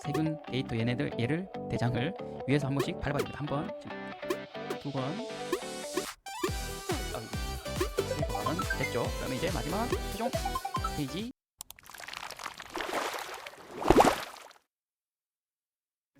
세균 데이터 얘를 대장을 위에서 한 번씩 밟아야 됩니다. 한 번, 두 번, 세 번 됐죠? 그러면 이제 마지막 최종 스테이지.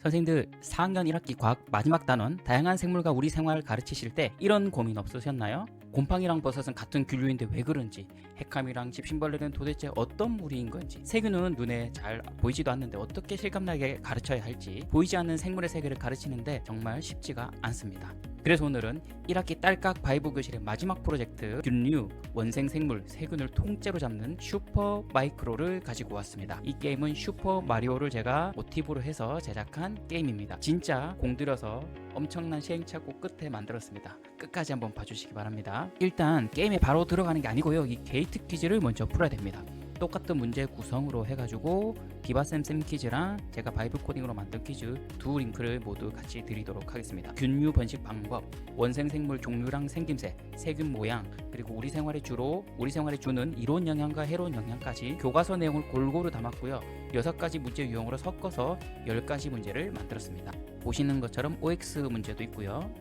선생님들 4학년 1학기 과학 마지막 단원 다양한 생물과 우리 생활을 가르치실 때 이런 고민 없으셨나요? 곰팡이랑 버섯은 같은 균류인데 왜 그런지, 핵감이랑 집신벌레는 도대체 어떤 무리인 건지, 세균은 눈에 잘 보이지도 않는데 어떻게 실감나게 가르쳐야 할지, 보이지 않는 생물의 세계를 가르치는데 정말 쉽지가 않습니다. 그래서 오늘은 1학기 딸깍 바이브 교실의 마지막 프로젝트 균류, 원생생물, 세균을 통째로 잡는 슈퍼 마이크로를 가지고 왔습니다. 이 게임은 슈퍼 마리오를 제가 모티브로 해서 제작한 게임입니다. 진짜 공들여서 엄청난 시행착오 끝에 만들었습니다. 끝까지 한번 봐주시기 바랍니다. 일단 게임에 바로 들어가는 게 아니고요. 이 게이트 퀴즈를 먼저 풀어야 됩니다. 똑같은 문제 구성으로 해가지고 비바쌤 퀴즈랑 제가 바이브 코딩으로 만든 퀴즈 두 링크를 모두 같이 드리도록 하겠습니다. 균류 번식 방법, 원생생물 종류랑 생김새, 세균 모양, 그리고 우리 생활에 주는 이론 영향과 해로운 영향까지 교과서 내용을 골고루 담았고요. 6가지 문제 유형으로 섞어서 10가지 문제를 만들었습니다. 보시는 것처럼 OX 문제도 있고요.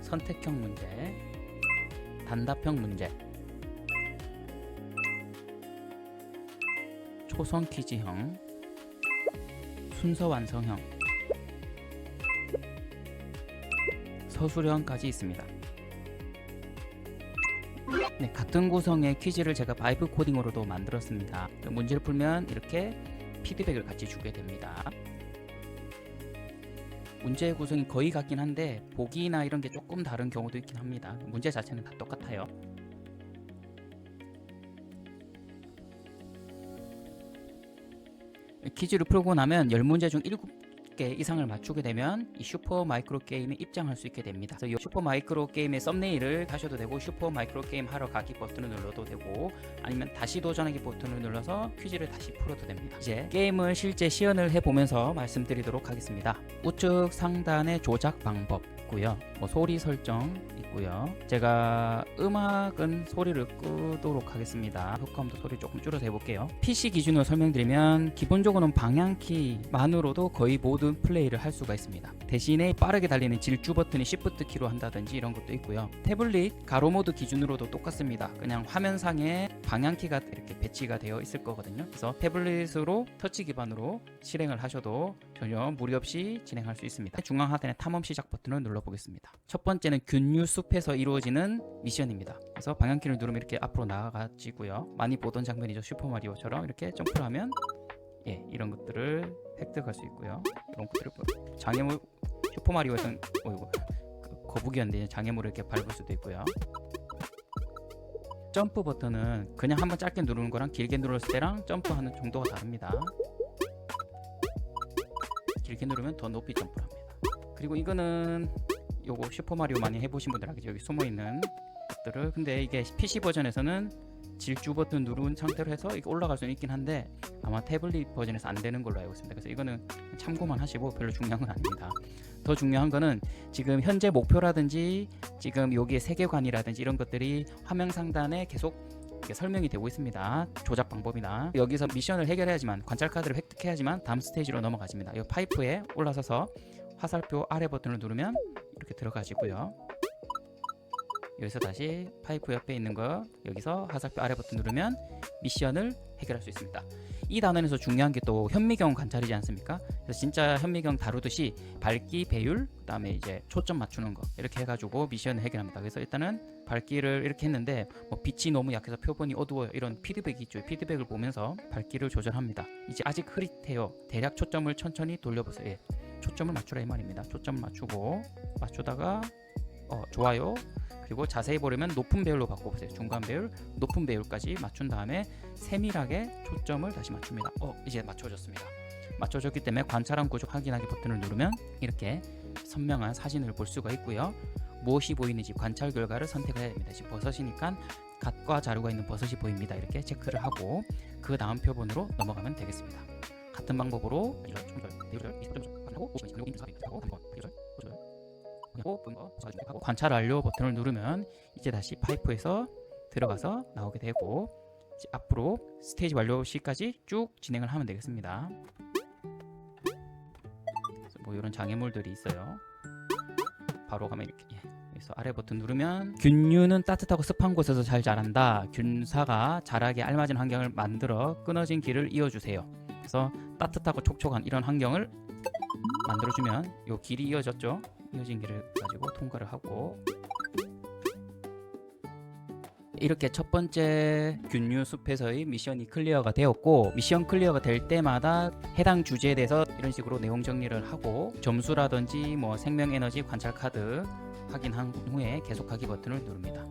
선택형 문제, 단답형 문제, 초성 퀴즈형, 순서 완성형, 서술형까지 있습니다. 네, 같은 구성의 퀴즈를 제가 바이브 코딩으로도 만들었습니다. 문제를 풀면 이렇게 피드백을 같이 주게 됩니다. 문제 구성이 거의 같긴 한데 보기나 이런 게 조금 다른 경우도 있긴 합니다. 문제 자체는 다 똑같아요. 퀴즈를 풀고 나면 10문제 중 7개 이상을 맞추게 되면 이 슈퍼 마이크로 게임에 입장할 수 있게 됩니다. 그래서 이 슈퍼 마이크로 게임의 썸네일을 하셔도 되고, 슈퍼 마이크로 게임 하러 가기 버튼을 눌러도 되고, 아니면 다시 도전하기 버튼을 눌러서 퀴즈를 다시 풀어도 됩니다. 이제 게임을 실제 시연을 해보면서 말씀드리도록 하겠습니다. 우측 상단의 조작 방법 있고요. 소리 설정 있고요. 제가 음악은 소리를 끄도록 하겠습니다. 효과음도 소리 조금 줄여서 해볼게요. PC 기준으로 설명드리면 기본적으로는 방향키만으로도 거의 모든 플레이를 할 수가 있습니다. 대신에 빠르게 달리는 질주 버튼이 Shift 키로 한다든지 이런 것도 있고요. 태블릿 가로 모드 기준으로도 똑같습니다. 그냥 화면상에 방향키가 이렇게 배치가 되어 있을 거거든요. 그래서 태블릿으로 터치 기반으로 실행을 하셔도 전혀 무리 없이 진행할 수 있습니다. 중앙 하단의 탐험 시작 버튼을 눌러보겠습니다. 첫 번째는 균류 숲에서 이루어지는 미션입니다. 그래서 방향키를 누르면 이렇게 앞으로 나아가지고요. 많이 보던 장면이죠. 슈퍼마리오처럼 이렇게 점프를 하면 이런 것들을 획득할 수 있고요. 이런 것들을 장애물, 슈퍼마리오에서는 거북이였는데 장애물을 이렇게 밟을 수도 있고요. 점프 버튼은 그냥 한번 짧게 누르는 거랑 길게 눌렀을 때랑 점프하는 정도가 다릅니다. 길게 누르면 더 높이 점프를 합니다. 그리고 이거는 요거 슈퍼마리오 많이 해보신 분들 알겠죠? 여기 숨어있는 것들을. 근데 이게 PC 버전에서는 질주 버튼 누른 상태로 해서 이게 올라갈 수는 있긴 한데 아마 태블릿 버전에서 안 되는 걸로 알고 있습니다. 그래서 이거는 참고만 하시고 별로 중요한 건 아닙니다. 더 중요한 거는 지금 현재 목표라든지 지금 여기에 세계관이라든지 이런 것들이 화면 상단에 계속 설명이 되고 있습니다. 조작 방법이나 여기서 미션을 해결해야지만, 관찰 카드를 획득해야지만 다음 스테이지로 넘어가집니다. 이 파이프에 올라서서 화살표 아래 버튼을 누르면 이렇게 들어가지고요. 여기서 다시 파이프 옆에 있는 거 여기서 화살표 아래 버튼 누르면 미션을 해결할 수 있습니다. 이 단원에서 중요한 게 또 현미경 관찰이지 않습니까? 그래서 진짜 현미경 다루듯이 밝기, 배율, 그 다음에 이제 초점 맞추는 거 이렇게 해가지고 미션을 해결합니다. 그래서 일단은 밝기를 이렇게 했는데 빛이 너무 약해서 표본이 어두워요. 이런 피드백이 있죠. 피드백을 보면서 밝기를 조절합니다. 이제 아직 흐릿해요. 대략 초점을 천천히 돌려보세요. 초점을 맞추라 이 말입니다. 초점을 맞추다가 좋아요. 그리고 자세히 보려면 높은 배율로 바꿔보세요. 중간 배율, 높은 배율까지 맞춘 다음에 세밀하게 초점을 다시 맞춥니다. 이제 맞춰졌습니다. 맞춰졌기 때문에 관찰한 구조 확인하기 버튼을 누르면 이렇게 선명한 사진을 볼 수가 있고요. 무엇이 보이는지 관찰 결과를 선택해야 됩니다. 지금 버섯이니까 갓과 자루가 있는 버섯이 보입니다. 이렇게 체크를 하고 그 다음 표본으로 넘어가면 되겠습니다. 같은 방법으로 관찰 완료 버튼을 누르면 이제 다시 파이프에서 들어가서 나오게 되고, 이제 앞으로 스테이지 완료 시까지 쭉 진행을 하면 되겠습니다. 뭐 이런 장애물들이 있어요. 바로 가면 이렇게 그래서 아래 버튼 누르면 균류는 따뜻하고 습한 곳에서 잘 자란다. 균사가 자라게 알맞은 환경을 만들어 끊어진 길을 이어주세요. 그래서 따뜻하고 촉촉한 이런 환경을 만들어주면 요 길이 이어졌죠. 이어진 길을 가지고 통과를 하고 이렇게 첫 번째 균류 숲에서의 미션이 클리어가 되었고 미션 클리어가 될 때마다 해당 주제에 대해서 이런 식으로 내용 정리를 하고 점수라든지 뭐 생명에너지 관찰 카드 확인한 후에 계속하기 버튼을 누릅니다.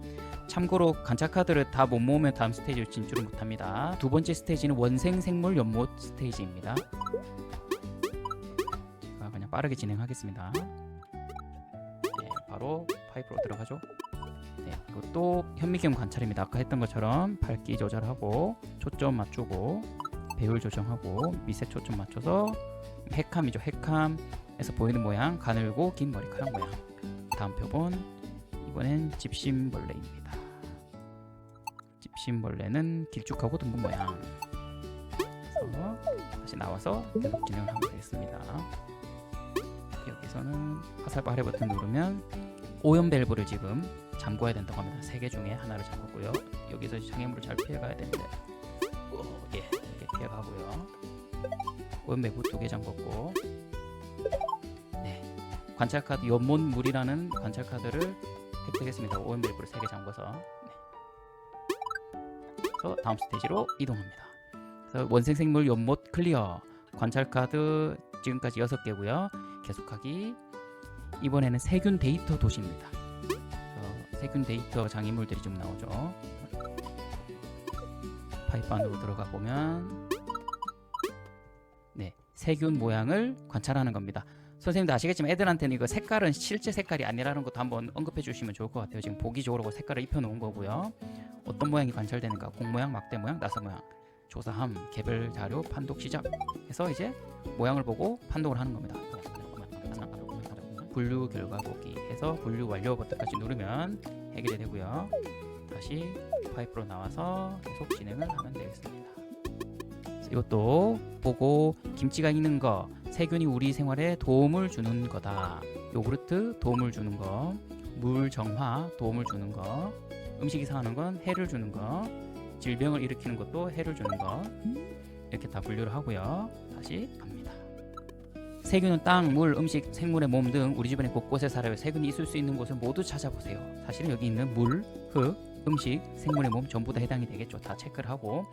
참고로 관찰 카드를 다 못 모으면 다음 스테이지를 진출을 못합니다. 두 번째 스테이지는 원생 생물 연못 스테이지입니다. 제가 그냥 빠르게 진행하겠습니다. 네, 바로 파이프로 들어가죠. 네, 이것도 현미경 관찰입니다. 아까 했던 것처럼 밝기 조절하고 초점 맞추고 배율 조정하고 미세 초점 맞춰서 핵함이죠. 핵함에서 보이는 모양 가늘고 긴 머리카락 모양. 다음 표본 이번엔 집신벌레입니다. 집신벌레는 길쭉하고 둥근 모양. 그래서 다시 나와서 계속 진행을 하면 되겠습니다. 여기서는 화살표 아래 버튼 누르면 오염 밸브를 지금 잠궈야 된다고 합니다. 3개 중에 하나를 잠궜고요. 여기서 장애물을 잘 피해가야 되는데 예, 이렇게 피해가고요. 오염 밸브 2개 잠궜고 네, 관찰 카드 연못물이라는 관찰 카드를 획득했습니다. 오염 밸브를 3개 잠궈서 네. 그래서 다음 스테이지로 이동합니다. 그래서 원생생물 연못 클리어 관찰 카드 지금까지 6개고요. 계속하기 이번에는 세균 데이터 도시입니다. 세균 데이터 장애물들이 좀 나오죠. 파이프 안으로 들어가 보면 네, 세균 모양을 관찰하는 겁니다. 선생님도 아시겠지만 애들한테는 이거 색깔은 실제 색깔이 아니라는 것도 한번 언급해 주시면 좋을 것 같아요. 지금 보기 좋으라고 색깔을 입혀 놓은 거고요. 어떤 모양이 관찰되는가, 공 모양, 막대 모양, 나사 모양, 조사함, 개별 자료, 판독 시작 해서 이제 모양을 보고 판독을 하는 겁니다. 분류 결과 보기 해서 분류 완료 버튼까지 누르면 해결이 되고요. 다시 파이프로 나와서 계속 진행을 하면 되겠습니다. 이것도 보고 김치가 있는 거 세균이 우리 생활에 도움을 주는 거다. 요구르트 도움을 주는 거, 물 정화 도움을 주는 거, 음식이 상하는 건 해를 주는 거, 질병을 일으키는 것도 해를 주는 거 이렇게 다 분류를 하고요. 다시 갑니다. 세균은 땅, 물, 음식, 생물의 몸 등 우리 주변에 곳곳에 살아요. 세균이 있을 수 있는 곳을 모두 찾아보세요. 사실은 여기 있는 물, 흙, 음식, 생물의 몸 전부 다 해당이 되겠죠. 다 체크를 하고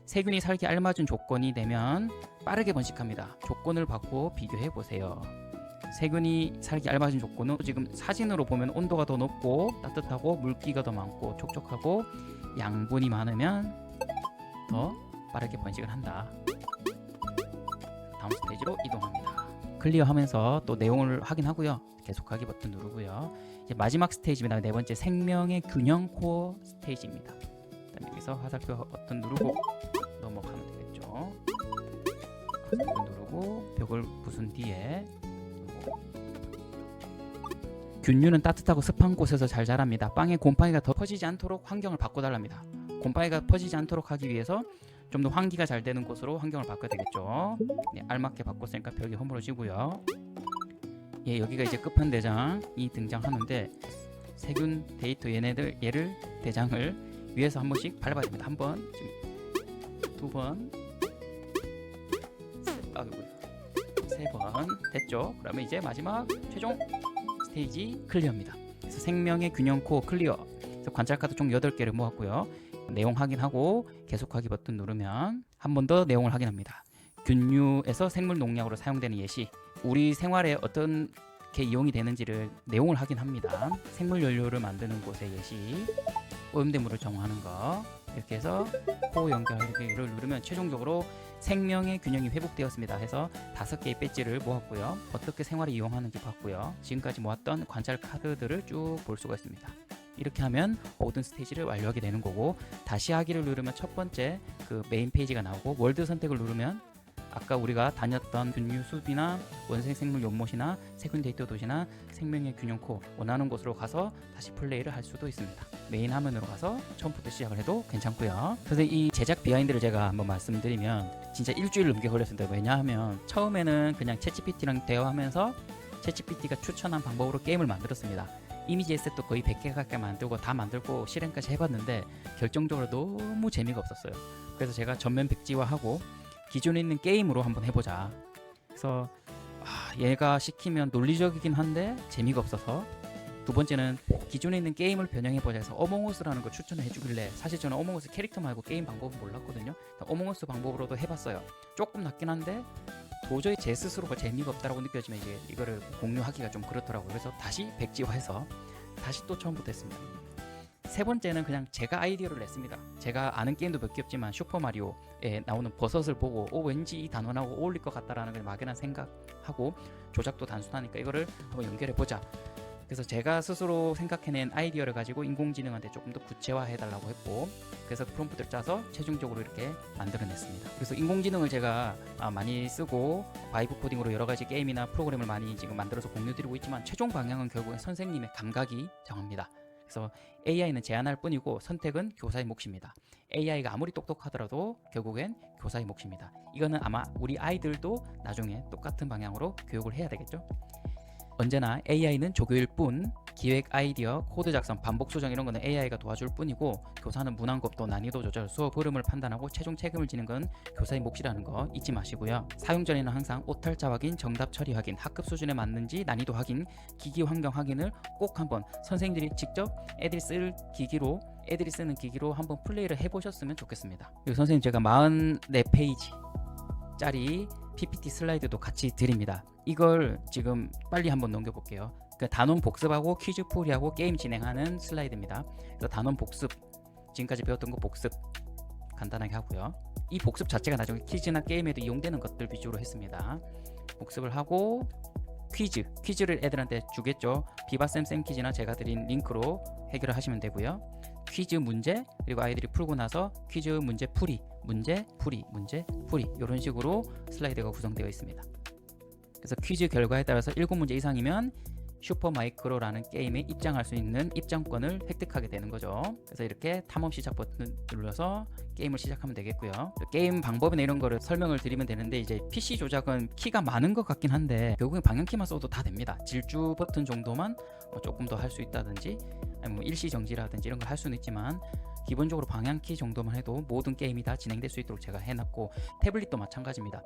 세균이 살기 알맞은 조건이 되면 빠르게 번식합니다. 조건을 받고 비교해 보세요. 세균이 살기 알맞은 조건은 지금 사진으로 보면 온도가 더 높고 따뜻하고 물기가 더 많고 촉촉하고 양분이 많으면 더 빠르게 번식을 한다. 다음 스테이지로 이동합니다. 클리어하면서 또 내용을 확인하고요. 계속하기 버튼 누르고요. 이제 마지막 스테이지입니다. 네 번째 생명의 균형 코어 스테이지입니다. 일단 여기서 화살표 버튼 누르고 넘어가면 되겠죠. 화살표 누르고 벽을 부순 뒤에 균류는 따뜻하고 습한 곳에서 잘 자랍니다. 빵에 곰팡이가 더 퍼지지 않도록 환경을 바꿔달랍니다. 곰팡이가 퍼지지 않도록 하기 위해서 좀 더 환기가 잘 되는 곳으로 환경을 바꿔야 되겠죠. 네, 알맞게 바꿨으니까 벽이 허물어지고요. 예, 여기가 이제 끝판대장이 등장하는데 세균 데이터 얘를 대장을 위에서 한 번씩 밟아야 됩니다. 한 번, 두 번, 세 번 됐죠. 그러면 이제 마지막 최종 스테이지 클리어입니다. 그래서 생명의 균형 코어 클리어. 그래서 관찰 카드 총 8개를 모았고요. 내용 확인하고 계속하기 버튼 누르면 한 번 더 내용을 확인합니다. 균류에서 생물 농약으로 사용되는 예시, 우리 생활에 어떻게 이용이 되는지를 내용을 확인합니다. 생물 연료를 만드는 곳의 예시, 오염된 물을 정화하는 거 이렇게 해서 코 연결하기를 누르면 최종적으로 생명의 균형이 회복되었습니다 해서 5개의 배지를 모았고요. 어떻게 생활에 이용하는지 봤고요. 지금까지 모았던 관찰 카드들을 쭉 볼 수가 있습니다. 이렇게 하면 모든 스테이지를 완료하게 되는 거고 다시 하기를 누르면 첫 번째 그 메인 페이지가 나오고 월드 선택을 누르면 아까 우리가 다녔던 균류숲이나 원생생물 연못이나 세균 데이터 도시나 생명의 균형 코어 원하는 곳으로 가서 다시 플레이를 할 수도 있습니다. 메인 화면으로 가서 처음부터 시작을 해도 괜찮고요. 그래서 이 제작 비하인드를 제가 한번 말씀드리면 진짜 일주일 넘게 걸렸습니다. 왜냐하면 처음에는 그냥 챗GPT랑 대화하면서 챗GPT가 추천한 방법으로 게임을 만들었습니다. 이미지 에셋도 거의 100개 가까이 만들고 다 만들고 실행까지 해봤는데 결정적으로 너무 재미가 없었어요. 그래서 제가 전면 백지화하고 기존에 있는 게임으로 한번 해보자. 그래서 얘가 시키면 논리적이긴 한데 재미가 없어서, 두 번째는 기존에 있는 게임을 변형해보자 해서 어몽어스라는 걸 추천을 해주길래, 사실 저는 어몽어스 캐릭터 말고 게임 방법은 몰랐거든요. 어몽어스 방법으로도 해봤어요. 조금 낫긴 한데 도저히 제 스스로가 재미가 없다라고 느껴지면 이제 이거를 공유하기가 좀 그렇더라고요. 그래서 다시 백지화해서 다시 또 처음부터 했습니다. 세 번째는 그냥 제가 아이디어를 냈습니다. 제가 아는 게임도 몇 개 없지만 슈퍼마리오에 나오는 버섯을 보고 왠지 이 단원하고 어울릴 것 같다라는 걸 막연한 생각하고, 조작도 단순하니까 이거를 한번 연결해보자. 그래서 제가 스스로 생각해낸 아이디어를 가지고 인공지능한테 조금 더 구체화해달라고 했고, 그래서 프롬프트를 짜서 최종적으로 이렇게 만들어냈습니다. 그래서 인공지능을 제가 많이 쓰고 바이브 코딩으로 여러 가지 게임이나 프로그램을 많이 지금 만들어서 공유드리고 있지만, 최종 방향은 결국엔 선생님의 감각이 정합니다. 그래서 AI는 제안할 뿐이고 선택은 교사의 몫입니다. AI가 아무리 똑똑하더라도 결국엔 교사의 몫입니다. 이거는 아마 우리 아이들도 나중에 똑같은 방향으로 교육을 해야 되겠죠. 언제나 AI는 조교일 뿐, 기획, 아이디어, 코드 작성, 반복 수정 이런 거는 AI가 도와줄 뿐이고, 교사는 문항급도, 난이도 조절, 수업 흐름을 판단하고 최종 책임을 지는 건 교사의 몫이라는 거 잊지 마시고요. 사용 전에는 항상 오탈자 확인, 정답 처리 확인, 학급 수준에 맞는지 난이도 확인, 기기 환경 확인을 꼭 한번 선생님들이 직접 애들이 쓰는 기기로 한번 플레이를 해보셨으면 좋겠습니다. 그리고 선생님 제가 44페이지 짜리 PPT 슬라이드도 같이 드립니다. 이걸 지금 빨리 한번 넘겨볼게요. 그 단원 복습하고 퀴즈 풀이하고 게임 진행하는 슬라이드입니다. 그래서 단원 복습, 지금까지 배웠던 거 복습 간단하게 하고요. 이 복습 자체가 나중에 퀴즈나 게임에도 이용되는 것들 위주로 했습니다. 복습을 하고 퀴즈를 애들한테 주겠죠. 비바쌤 퀴즈나 제가 드린 링크로 해결을 하시면 되고요. 퀴즈 문제, 그리고 아이들이 풀고 나서 퀴즈 문제 풀이, 문제 풀이, 문제 풀이, 이런 식으로 슬라이드가 구성되어 있습니다. 그래서 퀴즈 결과에 따라서 7문제 이상이면 슈퍼마이크로라는 게임에 입장할 수 있는 입장권을 획득하게 되는 거죠. 그래서 이렇게 탐험 시작 버튼 눌러서 게임을 시작하면 되겠고요. 게임 방법이나 이런 거를 설명을 드리면 되는데, 이제 PC 조작은 키가 많은 것 같긴 한데 결국엔 방향키만 써도 다 됩니다. 질주 버튼 정도만 조금 더 할 수 있다든지, 아니면 일시 정지라든지 이런 걸 할 수는 있지만, 기본적으로 방향키 정도만 해도 모든 게임이 다 진행될 수 있도록 제가 해놨고, 태블릿도 마찬가지입니다.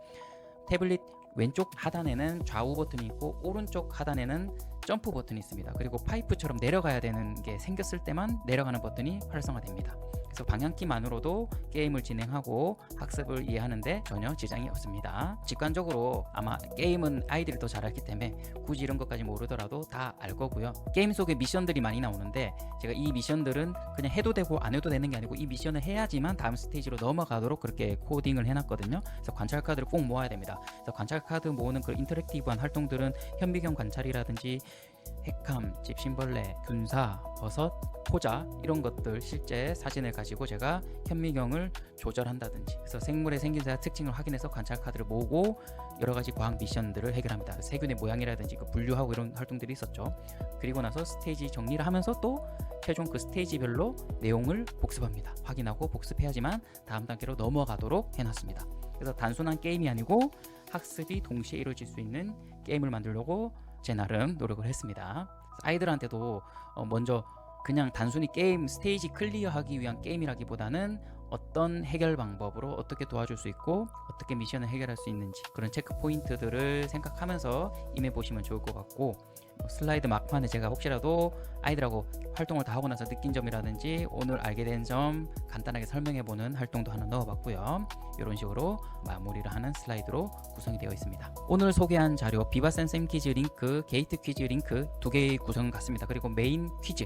태블릿 왼쪽 하단에는 좌우 버튼이 있고 오른쪽 하단에는 점프 버튼이 있습니다. 그리고 파이프처럼 내려가야 되는 게 생겼을 때만 내려가는 버튼이 활성화됩니다. 그래서 방향키만으로도 게임을 진행하고 학습을 이해하는데 전혀 지장이 없습니다. 직관적으로 아마 게임은 아이들이 더 잘 알기 때문에 굳이 이런 것까지 모르더라도 다 알 거고요. 게임 속에 미션들이 많이 나오는데, 제가 이 미션들은 그냥 해도 되고 안 해도 되는 게 아니고 이 미션을 해야지만 다음 스테이지로 넘어가도록 그렇게 코딩을 해놨거든요. 그래서 관찰 카드를 꼭 모아야 됩니다. 그래서 관찰 카드 모으는 그 인터랙티브한 활동들은 현미경 관찰이라든지 핵함, 집신벌레, 균사, 버섯, 포자 이런 것들 실제 사진을 가지고 제가 현미경을 조절한다든지, 그래서 생물의 생김새와 특징을 확인해서 관찰 카드를 모으고 여러 가지 과학 미션들을 해결합니다. 세균의 모양이라든지 그 분류하고 이런 활동들이 있었죠. 그리고 나서 스테이지 정리를 하면서 또 최종 그 스테이지별로 내용을 복습합니다. 확인하고 복습해야지만 다음 단계로 넘어가도록 해놨습니다. 그래서 단순한 게임이 아니고 학습이 동시에 이루어질 수 있는 게임을 만들려고 제 나름 노력을 했습니다. 아이들한테도 먼저 그냥 단순히 게임 스테이지 클리어하기 위한 게임이라기보다는 어떤 해결 방법으로 어떻게 도와줄 수 있고 어떻게 미션을 해결할 수 있는지 그런 체크 포인트들을 생각하면서 임해보시면 좋을 것 같고, 슬라이드 막판에 제가 혹시라도 아이들하고 활동을 다 하고 나서 느낀 점이라든지 오늘 알게 된 점 간단하게 설명해보는 활동도 하나 넣어봤고요. 이런 식으로 마무리를 하는 슬라이드로 구성이 되어 있습니다. 오늘 소개한 자료 비바센 퀴즈 링크, 게이트 퀴즈 링크 두 개의 구성 같습니다. 그리고 메인 퀴즈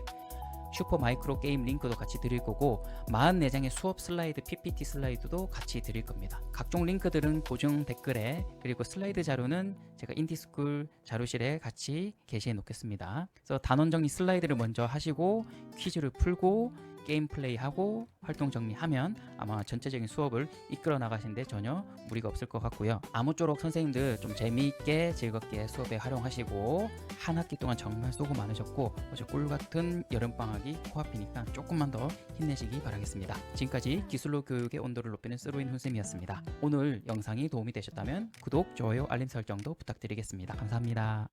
슈퍼 마이크로 게임 링크도 같이 드릴 거고, 44장의 수업 슬라이드 PPT 슬라이드도 같이 드릴 겁니다. 각종 링크들은 고정 댓글에, 그리고 슬라이드 자료는 제가 인디스쿨 자료실에 같이 게시해 놓겠습니다. 그래서 단원 정리 슬라이드를 먼저 하시고 퀴즈를 풀고 게임 플레이하고 활동 정리하면 아마 전체적인 수업을 이끌어 나가시는데 전혀 무리가 없을 것 같고요. 아무쪼록 선생님들 좀 재미있게 즐겁게 수업에 활용하시고 한 학기 동안 정말 수고 많으셨고 어제 꿀같은 여름방학이 코앞이니까 조금만 더 힘내시기 바라겠습니다. 지금까지 기술로 교육의 온도를 높이는 스로인 훈쌤이었습니다. 오늘 영상이 도움이 되셨다면 구독, 좋아요, 알림 설정도 부탁드리겠습니다. 감사합니다.